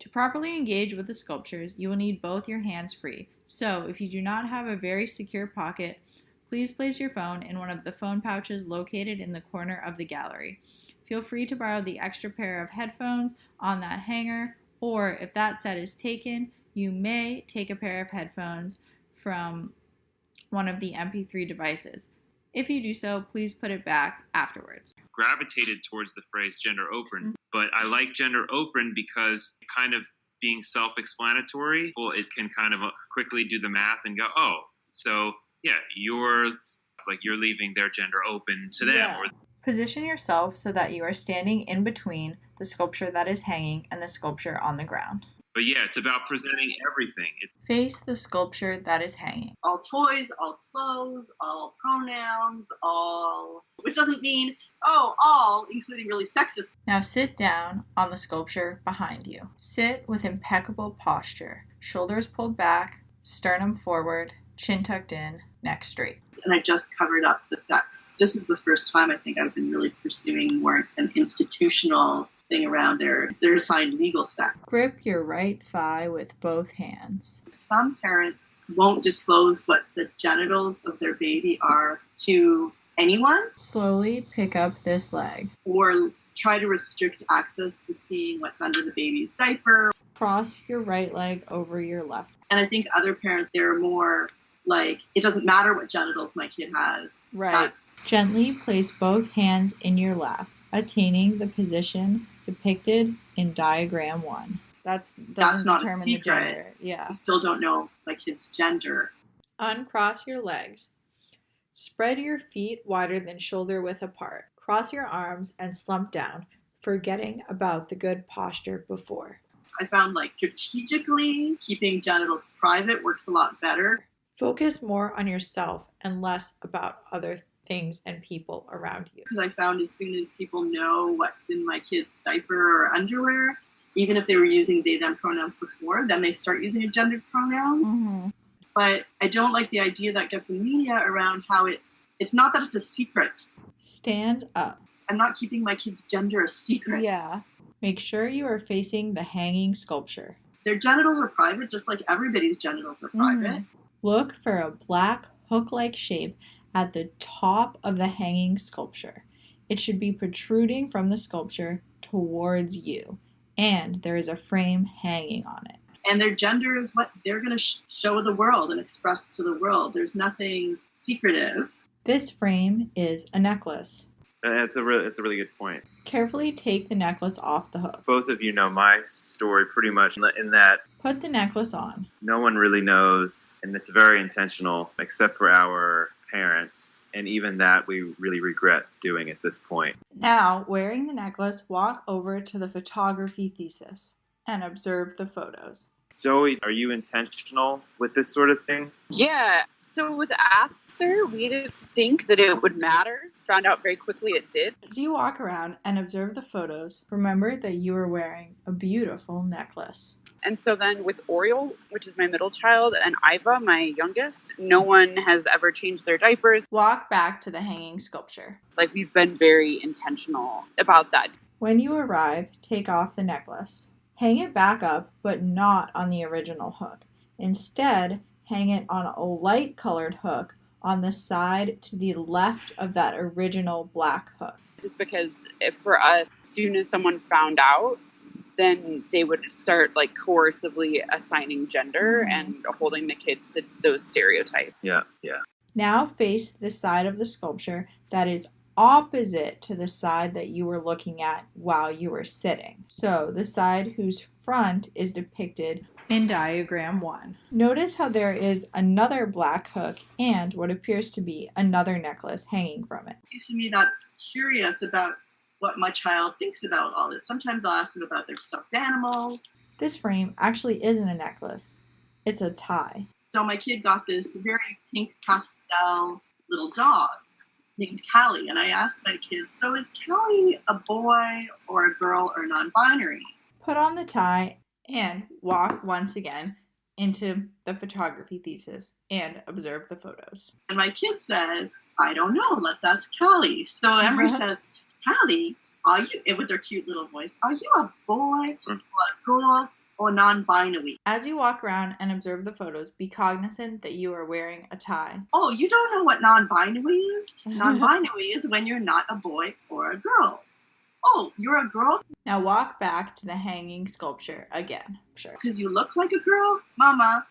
To properly engage with the sculptures, you will need both your hands free. So, if you do not have a very secure pocket, please place your phone in one of the phone pouches located in the corner of the gallery. Feel free to borrow the extra pair of headphones on that hanger, or if that set is taken, you may take a pair of headphones from one of the MP3 devices. If you do so, please put it back afterwards. Gravitated towards the phrase gender open, but I like gender open because kind of being self-explanatory, well, it can kind of quickly do the math and go, oh, so yeah, you're leaving their gender open to them. Yeah. Position yourself so that you are standing in between the sculpture that is hanging and the sculpture on the ground. But yeah, it's about presenting everything. Face the sculpture that is hanging. All toys, all clothes, all pronouns, all, which doesn't mean, oh, all, including really sexist. Now sit down on the sculpture behind you. Sit with impeccable posture. Shoulders pulled back, sternum forward, chin tucked in, neck straight. And I just covered up the sex. This is the first time I think I've been really pursuing more an institutional thing around their assigned legal sex. Grip your right thigh with both hands. Some parents won't disclose what the genitals of their baby are to anyone. Slowly pick up this leg. Or try to restrict access to seeing what's under the baby's diaper. Cross your right leg over your left. And I think other parents, they're more like, it doesn't matter what genitals my kid has. Right. Gently place both hands in your lap, attaining the position depicted in diagram 1. That's not determine a secret. The gender. Yeah. I still don't know my kid's gender. Uncross your legs. Spread your feet wider than shoulder width apart. Cross your arms and slump down, forgetting about the good posture before. I found strategically keeping genitals private works a lot better. Focus more on yourself and less about other things and people around you. Because I found as soon as people know what's in my kid's diaper or underwear, even if they were using they, them pronouns before, then they start using gendered pronouns. Mm-hmm. But I don't like the idea that gets in media around how it's not that it's a secret. Stand up. I'm not keeping my kid's gender a secret. Yeah. Make sure you are facing the hanging sculpture. Their genitals are private, just like everybody's genitals are private. Look for a black hook-like shape at the top of the hanging sculpture. It should be protruding from the sculpture towards you, and there is a frame hanging on it. And their gender is what they're going to show the world and express to the world. There's nothing secretive. This frame is a necklace. It's a really good point. Carefully take the necklace off the hook. Both of you know my story pretty much in that put the necklace on. No one really knows, and it's very intentional, except for our parents. And even that we really regret doing at this point. Now, wearing the necklace, walk over to the photography thesis and observe the photos. Zoe, are you intentional with this sort of thing? Yeah. So with Aster, we didn't think that it would matter. Found out very quickly it did. As you walk around and observe the photos, remember that you are wearing a beautiful necklace. And so then with Oriole, which is my middle child, and Iva, my youngest, no one has ever changed their diapers. Walk back to the hanging sculpture. We've been very intentional about that. When you arrive, take off the necklace. Hang it back up, but not on the original hook. Instead, hang it on a light-colored hook on the side to the left of that original black hook. Just because for us, as soon as someone found out, then they would start coercively assigning gender and holding the kids to those stereotypes. Yeah. Now face the side of the sculpture that is opposite to the side that you were looking at while you were sitting. So the side whose front is depicted in diagram 1. Notice how there is another black hook and what appears to be another necklace hanging from it. To me, that's curious about what my child thinks about all this. Sometimes I'll ask them about their stuffed animal. This frame actually isn't a necklace. It's a tie. So my kid got this very pink pastel little dog named Callie. And I asked my kids, so is Callie a boy or a girl or non-binary? Put on the tie and walk once again into the photography thesis and observe the photos. And my kid says, I don't know, let's ask Callie. So Emery says, Callie, are you, with their cute little voice, are you a boy or a girl or non-binary. As you walk around and observe the photos, be cognizant that you are wearing a tie. Oh, you don't know what non-binary is? Non-binary is when you're not a boy or a girl. Oh, you're a girl Now walk back to the hanging sculpture again. Sure. because you look like a girl? Mama.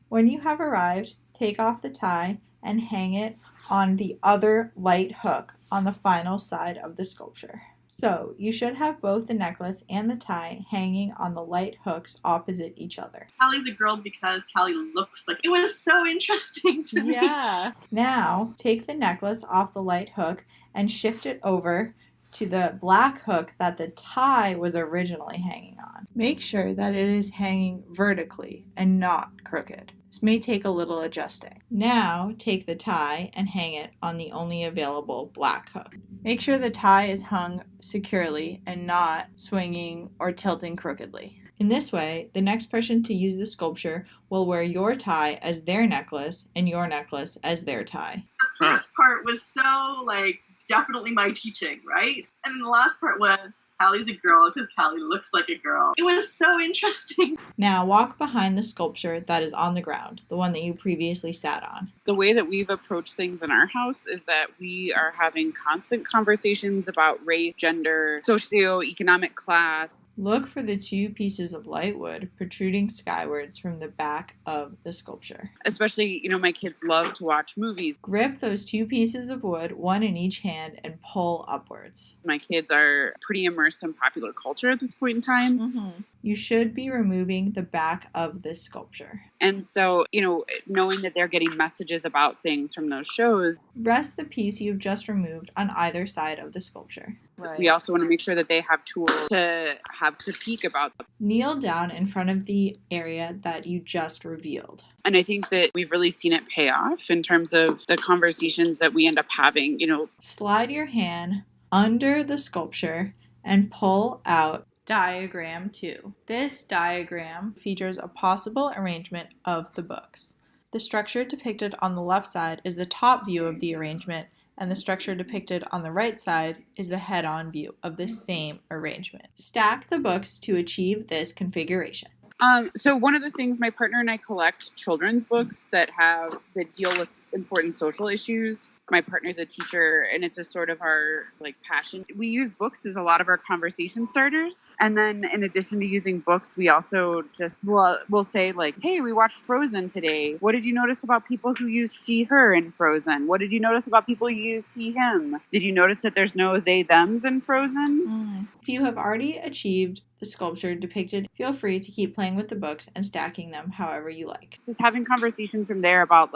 When you have arrived, take off the tie and hang it on the other light hook on the final side of the sculpture. So, you should have both the necklace and the tie hanging on the light hooks opposite each other. Callie's a girl because Callie looks like... It was so interesting to me. Yeah. Now, take the necklace off the light hook and shift it over to the black hook that the tie was originally hanging on. Make sure that it is hanging vertically and not crooked. This may take a little adjusting. Now, take the tie and hang it on the only available black hook. Make sure the tie is hung securely and not swinging or tilting crookedly. In this way, the next person to use the sculpture will wear your tie as their necklace and your necklace as their tie. The first part was so, definitely my teaching, right? And then the last part was, Callie's a girl because Callie looks like a girl. It was so interesting. Now walk behind the sculpture that is on the ground, the one that you previously sat on. The way that we've approached things in our house is that we are having constant conversations about race, gender, socioeconomic class. Look for the two pieces of light wood protruding skywards from the back of the sculpture. Especially, my kids love to watch movies. Grip those two pieces of wood, one in each hand, and pull upwards. My kids are pretty immersed in popular culture at this point in time. You should be removing the back of this sculpture. And so, knowing that they're getting messages about things from those shows. Rest the piece you've just removed on either side of the sculpture. Right. We also want to make sure that they have tools to have critique about them. Kneel down in front of the area that you just revealed. And I think that we've really seen it pay off in terms of the conversations that we end up having, Slide your hand under the sculpture and pull out Diagram 2. This diagram features a possible arrangement of the books. The structure depicted on the left side is the top view of the arrangement, and the structure depicted on the right side is the head-on view of the same arrangement. Stack the books to achieve this configuration. So one of the things, my partner and I collect children's books that deal with important social issues. My partner's a teacher, and it's just sort of our passion. We use books as a lot of our conversation starters. And then in addition to using books, we also we'll say hey, we watched Frozen today. What did you notice about people who use she, her in Frozen? What did you notice about people who use he, him? Did you notice that there's no they, thems in Frozen? If you have already achieved the sculpture depicted, feel free to keep playing with the books and stacking them however you like. Just having conversations from there about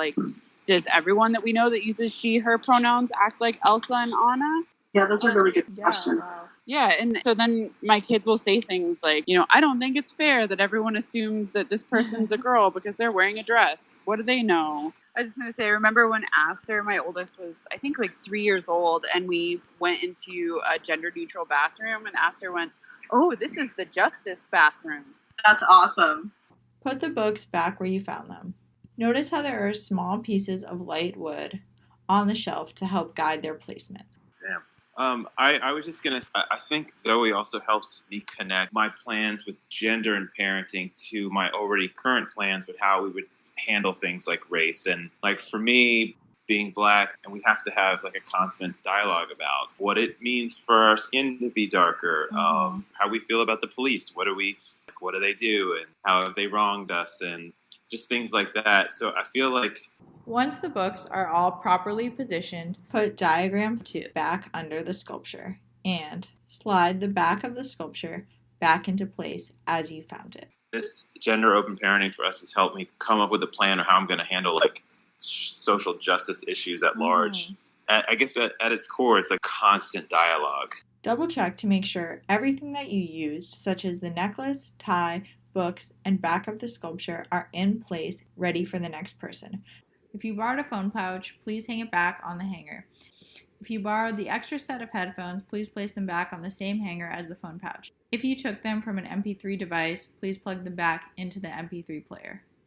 does everyone that we know that uses she, her pronouns act like Elsa and Anna? Yeah, those are really good questions. Wow. Yeah, and so then my kids will say things like, I don't think it's fair that everyone assumes that this person's a girl because they're wearing a dress. What do they know? I was just going to say, I remember when Aster, my oldest, was, I think, 3 years old, and we went into a gender-neutral bathroom, and Aster went, "Oh, this is the justice bathroom." That's awesome. Put the books back where you found them. Notice how there are small pieces of light wood on the shelf to help guide their placement. Damn. I was just going to, I think Zoe also helped me connect my plans with gender and parenting to my already current plans with how we would handle things like race. And for me, being Black, and we have to have a constant dialogue about what it means for our skin to be darker, how we feel about the police, what do they do, and how have they wronged us, and just things like that. So I feel once the books are all properly positioned, put diagram 2 back under the sculpture and slide the back of the sculpture back into place as you found it. This gender open parenting for us has helped me come up with a plan of how I'm going to handle social justice issues at large. I guess at its core, it's a constant dialogue. Double check to make sure everything that you used, such as the necklace, tie, books, and back of the sculpture, are in place, ready for the next person. If you borrowed a phone pouch, please hang it back on the hanger. If you borrowed the extra set of headphones, please place them back on the same hanger as the phone pouch. If you took them from an MP3 device, please plug them back into the MP3 player.